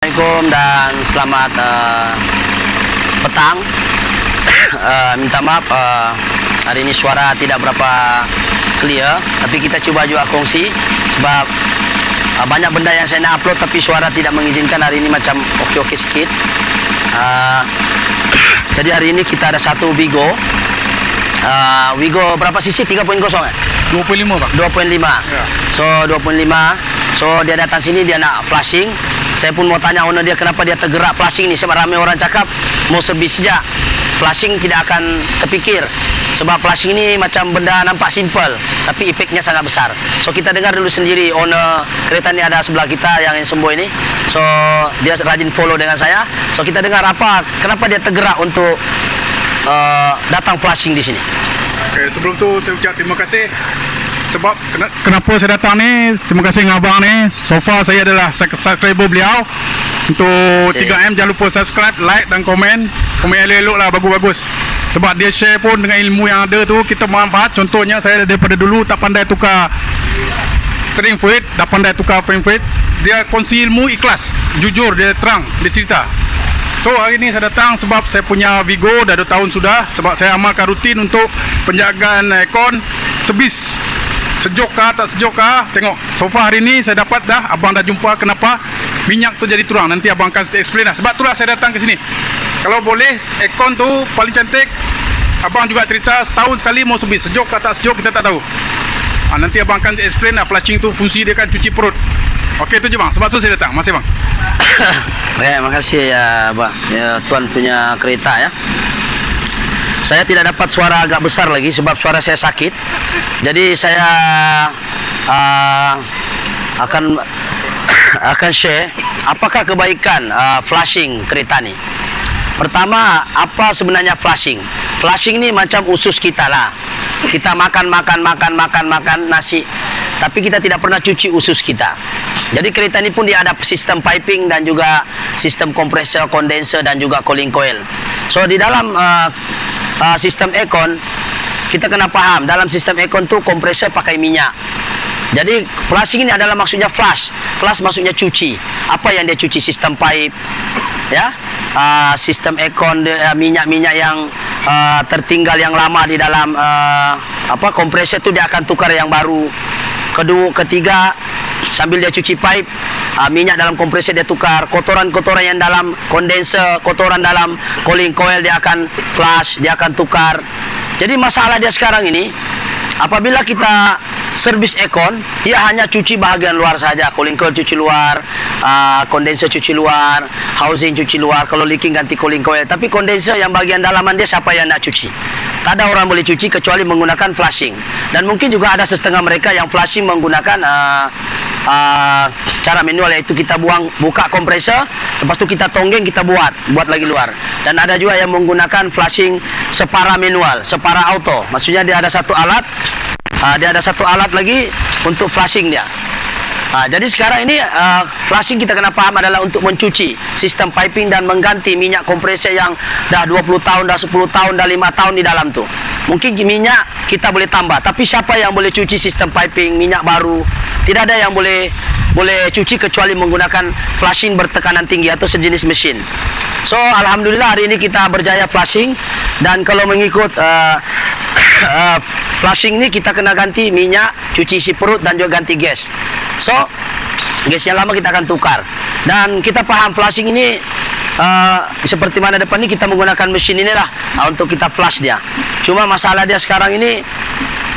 Assalamualaikum dan selamat petang. Minta maaf hari ini suara tidak berapa clear, tapi kita cuba juga kongsi sebab banyak benda yang saya nak upload tapi suara tidak mengizinkan. Hari ini macam okey-okey sikit. Jadi hari ini kita ada satu Vigo. Vigo berapa cc? 3.0 eh? 25 Pak. 2.5 Ya. So 2.5. So dia datang sini, dia nak flashing. Saya pun mau tanya owner dia kenapa dia tergerak flashing ni. Sebab ramai orang cakap mau servis sejak, flashing tidak akan terfikir. Sebab flashing ni macam benda nampak simple, tapi efeknya sangat besar. So kita dengar dulu sendiri. Owner kereta ni ada sebelah kita yang sembuh ini. So dia rajin follow dengan saya. So kita dengar kenapa dia tergerak untuk datang flashing di sini. Okay, sebelum tu saya ucap terima kasih. Sebab kenapa saya datang ni, terima kasih dengan abang ni. So far saya adalah subscriber beliau. Untuk 3M jangan lupa subscribe, like dan komen. Komen elok-elok lah, bagus-bagus. Sebab dia share pun dengan ilmu yang ada tu, kita manfaat. Contohnya saya daripada dulu tak pandai tukar steering fluid, tak pandai tukar frame fluid. Dia kongsi ilmu ikhlas, jujur, dia terang, dia cerita. So hari ni saya datang sebab saya punya Vigo dah 2 tahun sudah. Sebab saya amalkan rutin untuk penjagaan aircon, servis. Sejuk kah tak sejuk kah, tengok. So far hari ni saya dapat dah, abang dah jumpa kenapa minyak tu jadi turang. Nanti abang akan explain lah. Sebab itulah saya datang ke sini. Kalau boleh aircon tu paling cantik. Abang juga cerita setahun sekali mau servis. Sejuk kah tak sejuk kita tak tahu. Nanti abang akan explain lah flashing tu fungsi dia kan cuci perut. Okey, itu je bang. Sebab tu saya datang. Masih bang. Baik, makasih ya bang. Ya, tuan punya kereta ya. Saya tidak dapat suara agak besar lagi sebab suara saya sakit. Jadi saya akan share apakah kebaikan flashing kereta ni. Pertama, apa sebenarnya flashing? Flashing ni macam usus kita lah. Kita makan nasi, tapi kita tidak pernah cuci usus kita. Jadi kereta ni pun dia ada sistem piping dan juga sistem kompresor, kondenser dan juga cooling coil. So di dalam sistem aircon, kita kena faham dalam sistem aircon tu kompresor pakai minyak. Jadi flashing ini adalah maksudnya flush. Flush maksudnya cuci. Apa yang dia cuci? Sistem pipe, ya, sistem aircon, minyak-minyak yang tertinggal yang lama di dalam kompresor tu dia akan tukar yang baru. Kedua, ketiga, sambil dia cuci pipe, minyak dalam kompresor dia tukar. Kotoran-kotoran yang dalam kondenser, kotoran dalam cooling coil dia akan flush, dia akan tukar. Jadi masalah dia sekarang ini, apabila kita servis aircon, dia hanya cuci bahagian luar saja. Cooling coil cuci luar, kondenser cuci luar, housing cuci luar. Kalau leaking ganti cooling coil. Tapi kondenser yang bagian dalaman dia siapa yang nak cuci? Tak ada orang boleh cuci kecuali menggunakan flushing. Dan mungkin juga ada setengah mereka yang flushing menggunakan cara manual, iaitu kita buka kompresor, lepas tu kita tonggeng, kita buat lagi luar. Dan ada juga yang menggunakan flushing separa manual, separa auto. Maksudnya dia ada satu alat, dia ada satu alat lagi untuk flushing dia. Jadi sekarang ini flushing kita kena paham adalah untuk mencuci sistem piping dan mengganti minyak kompresor yang dah 20 tahun, dah 10 tahun, dah 5 tahun di dalam tu. Mungkin minyak kita boleh tambah, tapi siapa yang boleh cuci sistem piping, minyak baru? Tidak ada yang boleh cuci kecuali menggunakan flushing bertekanan tinggi atau sejenis mesin. So alhamdulillah hari ini kita berjaya flushing. Dan kalau mengikut flushing ni kita kena ganti minyak, cuci isi perut dan juga ganti gas. So gas yang lama kita akan tukar. Dan kita paham flushing ini seperti mana depan ni kita menggunakan mesin inilah untuk kita flush dia. Cuma masalah dia sekarang ini,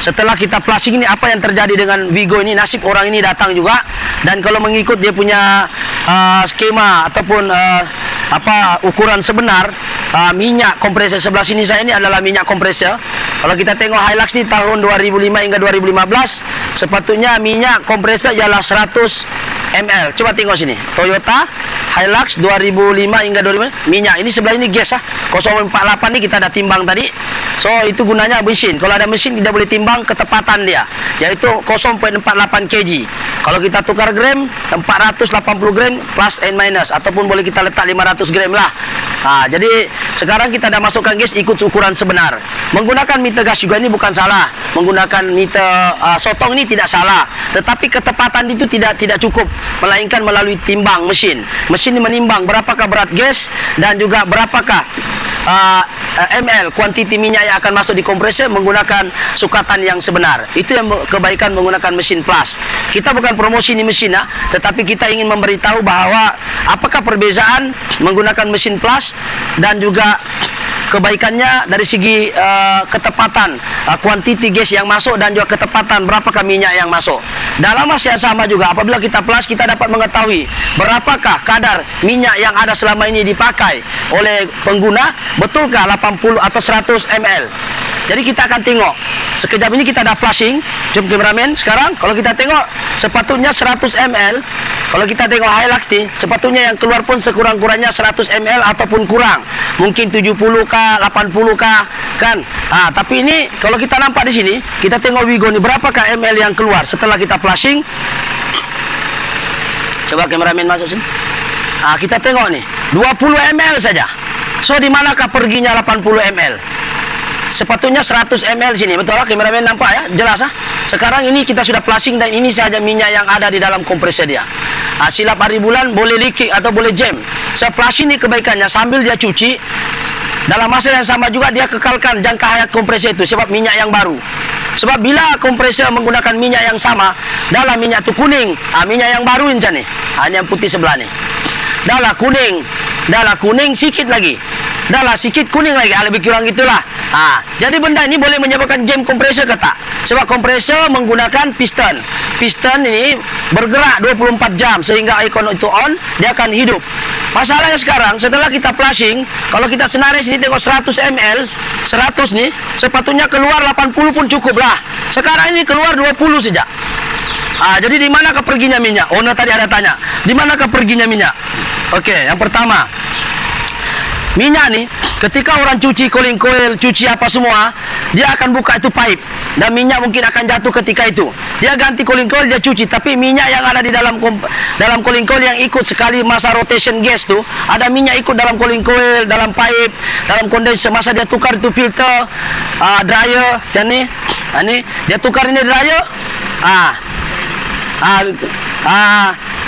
setelah kita flushing ini, apa yang terjadi dengan Vigo ini? Nasib orang ini datang juga. Dan kalau mengikut dia punya skema ataupun ukuran sebenar, minyak kompresor sebelah sini saya ini adalah minyak kompresor. Kalau kita tengok Hilux ni tahun 2005 hingga 2015, sepatutnya minyak kompresor ialah 100 ml. Coba tengok sini, Toyota Hilux 2005 hingga 2005, minyak. Ini sebelah ini gas 048 ni kita dah timbang tadi. So itu gunanya mesin. Kalau ada mesin kita boleh timbang ketepatan dia, yaitu 0.48 kg. Kalau kita tukar gram, 480 gram plus and minus, ataupun boleh kita letak 500 gram lah. Jadi sekarang kita dah masukkan gas ikut ukuran sebenar. Menggunakan meter gas juga ini bukan salah. Menggunakan meter sotong ini tidak salah. Tetapi ketepatan itu tidak cukup, melainkan melalui timbang mesin. Mesin ini menimbang berapakah berat gas dan juga berapakah ml kuantiti minyak yang akan masuk di kompresor menggunakan sukatan yang sebenar. Itu yang kebaikan menggunakan mesin plus. Kita bukan promosi ini mesin, tetapi kita ingin memberitahu bahwa apakah perbezaan menggunakan mesin plus dan juga kebaikannya dari segi ketepatan kuantiti gas yang masuk dan juga ketepatan berapakah minyak yang masuk. Dalam masa yang sama juga apabila kita plus, kita dapat mengetahui berapakah kadar minyak yang ada selama ini dipakai oleh pengguna, betulkah 80 atau 100 ml. Jadi kita akan tengok. Sekejap ini kita dah flashing. Jom kameramen sekarang. Kalau kita tengok sepatutnya 100 ml. Kalau kita tengok Hilux ni, sepatutnya yang keluar pun sekurang-kurangnya 100 ml ataupun kurang. Mungkin 70k, 80k kan. Tapi ini kalau kita nampak di sini, kita tengok Wigo ni berapakah ml yang keluar setelah kita flashing. Coba kameramen masuk sini. Kita tengok ni 20 ml saja. So di manakah perginya 80 ml? Sepatutnya 100 ml sini. Betul lah kameramen, nampak ya? Jelas Sekarang ini kita sudah flashing dan ini saja minyak yang ada di dalam kompresor dia. Silap hari bulan boleh leakage atau boleh jam. Flashing ni kebaikannya sambil dia cuci, dalam masa yang sama juga dia kekalkan jangka hayat kompresor itu sebab minyak yang baru. Sebab bila kompresor menggunakan minyak yang sama, dalam minyak tu kuning, minyak yang baru macam ni. Ini yang putih sebelah ni. Dah lah kuning sikit lagi. Dah lah sikit kuning lagi, lebih kurang gitulah. Jadi benda ini boleh menyebabkan jam kompresor ke tak? Sebab kompresor menggunakan piston. Piston ini bergerak 24 jam sehingga aircon itu on, dia akan hidup. Masalahnya sekarang setelah kita flashing, kalau kita senarai sini tengok 100 ml, 100 ni sepatutnya keluar 80 pun cukup lah. Sekarang ini keluar 20 saja. Jadi di manakah perginya minyak? Owner tadi ada tanya, di manakah perginya minyak? Okey, yang pertama, minyak ni ketika orang cuci cooling coil, cuci apa semua, dia akan buka itu pipe dan minyak mungkin akan jatuh ketika itu. Dia ganti cooling coil, dia cuci, tapi minyak yang ada di dalam cooling coil yang ikut sekali masa rotation gas tu, ada minyak ikut dalam cooling coil, dalam pipe, dalam kondenser. Masa dia tukar itu filter, dryer, dan ni dia tukar ini dryer.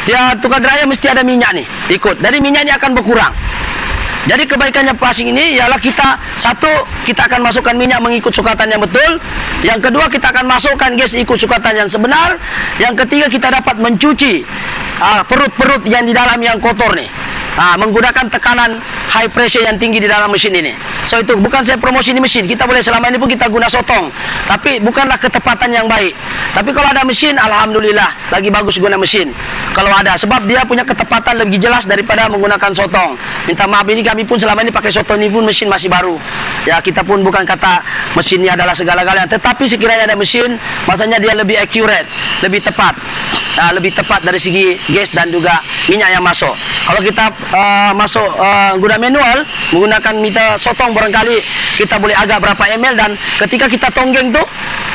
Dia tukar dryer mesti ada minyak ni ikut. Jadi minyak ni akan berkurang. Jadi kebaikannya flashing ini ialah kita akan masukkan minyak mengikut sukatan yang betul. Yang kedua, kita akan masukkan gas ikut sukatan yang sebenar. Yang ketiga, kita dapat mencuci perut-perut yang di dalam yang kotor ni, menggunakan tekanan high pressure yang tinggi di dalam mesin ini. So itu bukan saya promosi ini mesin. Kita boleh selama ini pun kita guna sotong, tapi bukanlah ketepatan yang baik. Tapi kalau ada mesin, alhamdulillah lagi bagus guna mesin. Kalau ada, sebab dia punya ketepatan lebih jelas daripada menggunakan sotong. Minta maaf, ini kami pun selama ini pakai sotong ini pun mesin masih baru. Ya, kita pun bukan kata mesin ini adalah segala-galanya, tetapi sekiranya ada mesin, maksudnya dia lebih accurate, lebih tepat. Lebih tepat dari segi gas dan juga minyak yang masuk. Kalau kita masuk guna manual menggunakan meter sotong, barangkali kita boleh agak berapa ml, dan ketika kita tonggeng tu,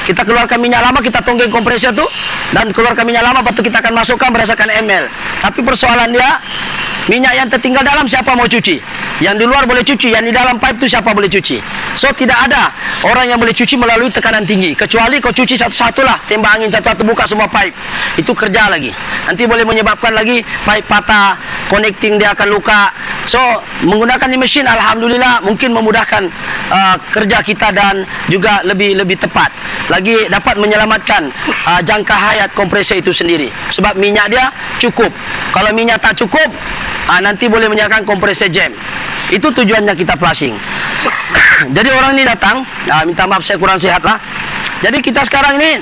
kita keluarkan minyak lama, kita tonggeng kompresor tu dan keluarkan minyak lama, lepas tu kita akan masukkan berdasarkan ml. Tapi persoalan dia, minyak yang tertinggal dalam siapa mau cuci? Yang di luar boleh cuci, yang di dalam pipe tu siapa boleh cuci? So tidak ada orang yang boleh cuci melalui tekanan tinggi, kecuali kau cuci satu-satu lah, tembak angin satu-satu, buka semua pipe. Itu kerja lagi, nanti boleh menyebabkan lagi pipe patah, connecting dia akan luka. So menggunakan ini mesin, alhamdulillah mungkin memudahkan kerja kita dan juga lebih tepat lagi, dapat menyelamatkan jangka hayat kompresor itu sendiri. Sebab minyak dia cukup. Kalau minyak tak cukup, nanti boleh menyebabkan kompresor jam. Itu tujuannya kita flashing. Jadi orang ini datang, minta maaf saya kurang sehat lah. Jadi kita sekarang ini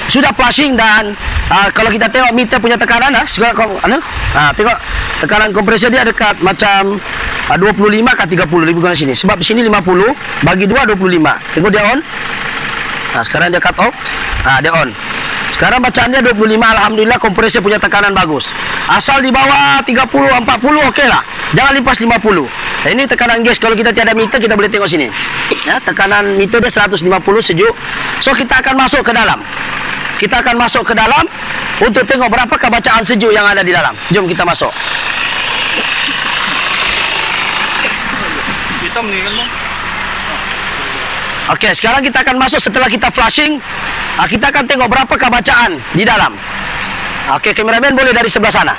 sudah flashing, dan kalau kita tengok meter punya tekanan, tengok tekanan kompresor dia dekat macam 25 ke 30 lebih kurang sini. Sebab di sini 50 bagi 2 25. Tengok dia on. Sekarang dia cut off. Dia on. Sekarang bacaannya 25, alhamdulillah kompresor punya tekanan bagus. Asal di bawah 30 40 okey lah. Jangan lepas 50. Ini tekanan gas. Kalau kita tiada meter, kita boleh tengok sini. Ya, tekanan meter dia 150 sejuk. So kita akan masuk ke dalam. Kita akan masuk ke dalam untuk tengok berapakah bacaan sejuk yang ada di dalam. Jom kita masuk. hitam nih kan bang. Oke, sekarang kita akan masuk setelah kita flashing. Kita akan tengok berapakah bacaan di dalam. Oke, kameramen boleh dari sebelah sana.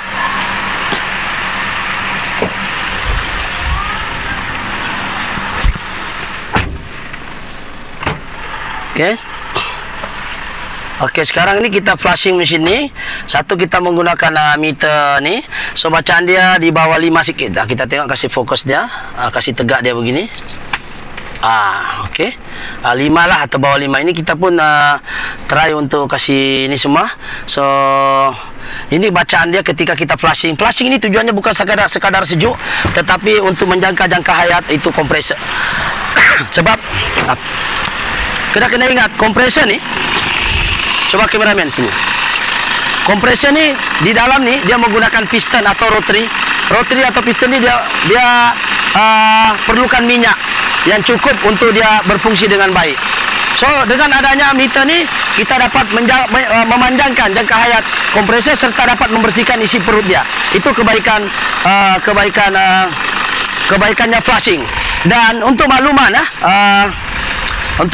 Oke. Oke, sekarang ini kita flashing mesin ni. Satu kita menggunakan meter ni. So bacaan dia di bawah 5 sikit. Kita tengok, kasih fokus dia. Kasih tegak dia begini. Okey. 5 lah atau bawah 5. Ini kita pun try untuk kasih ini semua. So ini bacaan dia ketika kita flashing. Flashing ini tujuannya bukan sekadar sejuk, tetapi untuk menjangka hayat itu kompresor. Sebab kena ingat kompresor ni. Coba kameramen sini. Kompresor ni di dalam ni dia menggunakan piston atau rotary. Rotary atau piston ni dia perlukan minyak yang cukup untuk dia berfungsi dengan baik. So dengan adanya meter ni kita dapat memanjangkan jangka hayat kompresor serta dapat membersihkan isi perut dia. Itu kebaikannya flashing. Dan untuk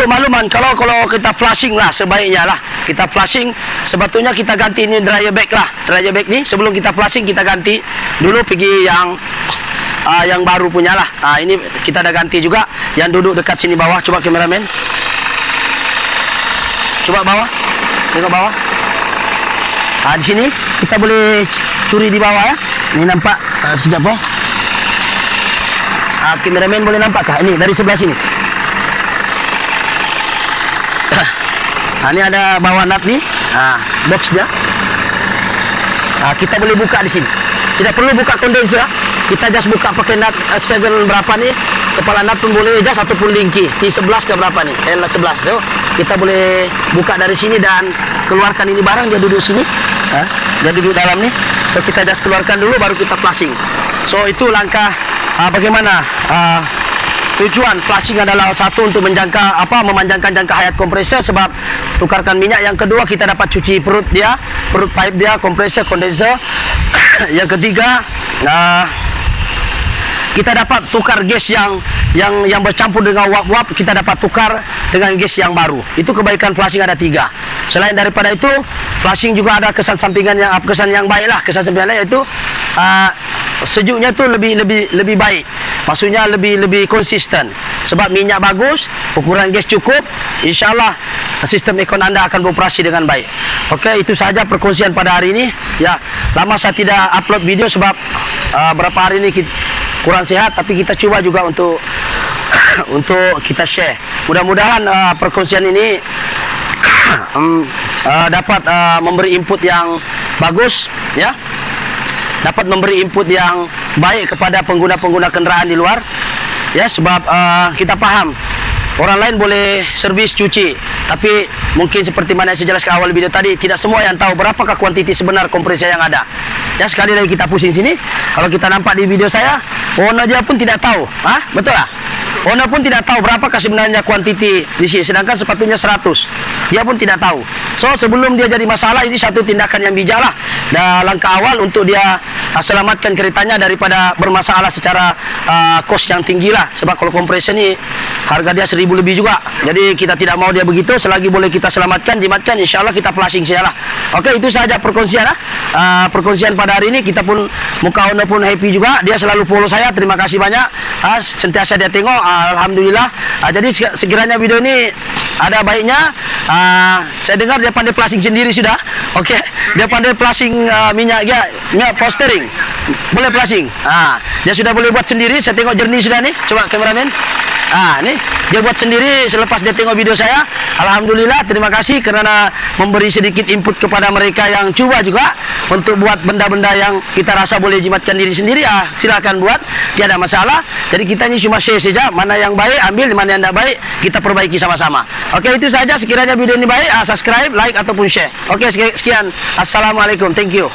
makluman kalau kita flashing lah sebaiknya lah kita flashing, sebetulnya kita ganti ini dryer bag lah. Dryer bag ni sebelum kita flashing kita ganti dulu, pergi yang baru punya lah. Ini kita dah ganti juga. Yang duduk dekat sini bawah, coba kameramen. Coba bawah. Tengok bawah. Di sini kita boleh curi di bawah ya. Ini nampak sekejap oh. Kameramen boleh nampak kah? Ini dari sebelah sini. Ini ada bawah nut ni. Box dia. Kita boleh buka di sini. Tidak perlu buka kondenser. Kita just buka pakai nut X7 berapa ni. Kepala nut pun boleh just ataupun linki. T11 ke berapa ni? L11. So, kita boleh buka dari sini dan keluarkan ini barang. Dia duduk sini. Dia duduk dalam ni. So, kita just keluarkan dulu baru kita flashing. So, itu langkah bagaimana tujuan flashing adalah satu untuk memanjangkan jangka hayat kompresor sebab tukarkan minyak. Yang kedua kita dapat cuci perut dia, perut pipe dia, kompresor, kondenser. Yang ketiga kita dapat tukar gas yang bercampur dengan uap-uap, kita dapat tukar dengan gas yang baru. Itu kebaikan flashing ada 3. Selain daripada itu, flashing juga ada kesan sampingan yang baik lah. Kesan sampingan iaitu sejuknya tu lebih baik. Maksudnya lebih konsisten. Sebab minyak bagus, ukuran gas cukup, insya-Allah sistem aircon anda akan beroperasi dengan baik. Okey, itu sahaja perkongsian pada hari ini. Ya, lama saya tidak upload video sebab berapa hari ini kurang sihat, tapi kita cuba juga untuk kita share. Mudah-mudahan perkongsian ini dapat memberi input yang bagus, ya. Dapat memberi input yang baik kepada pengguna-pengguna kenderaan di luar, ya, sebab kita faham orang lain boleh servis cuci, tapi mungkin seperti mana saya jelaskan awal video tadi, tidak semua yang tahu berapakah kuantiti sebenar kompresor yang ada. Ya, sekali lagi kita pusing sini. Kalau kita nampak di video saya, owner dia pun tidak tahu. Betul lah? Owner pun tidak tahu berapakah sebenarnya kuantiti di sini, sedangkan sepatunya 100. Dia pun tidak tahu. So, sebelum dia jadi masalah, ini satu tindakan yang bijak lah. Dan langkah awal untuk dia selamatkan keretanya daripada bermasalah secara kos yang tinggi lah. Sebab kalau kompresor ni harga dia 1000 lebih juga. Jadi kita tidak mau dia begitu. Selagi boleh kita selamatkan, jimatkan, insyaAllah kita flashing saja lah. Okey, itu sahaja perkongsian lah. Perkongsian pada hari ini. Kita pun, muka owner pun happy juga. Dia selalu follow saya. Terima kasih banyak. Sentiasa dia tengok. Alhamdulillah. Jadi sekiranya video ini ada baiknya, saya dengar dia pandai flashing sendiri sudah. Okey, dia pandai flashing minyak postering. Boleh flashing. Dia sudah boleh buat sendiri. Saya tengok jernih sudah nih. Coba kameramen. Ni dia buat sendiri selepas dia tengok video saya. Alhamdulillah, terima kasih kerana memberi sedikit input kepada mereka yang cuba juga untuk buat benda-benda yang kita rasa boleh jimatkan diri sendiri. Silakan buat, tiada masalah. Jadi kita ni cuma share saja, mana yang baik ambil, mana yang tidak baik kita perbaiki sama-sama. Okey, itu saja. Sekiranya video ini baik, subscribe, like ataupun share. Okey, sekian. Assalamualaikum. Thank you.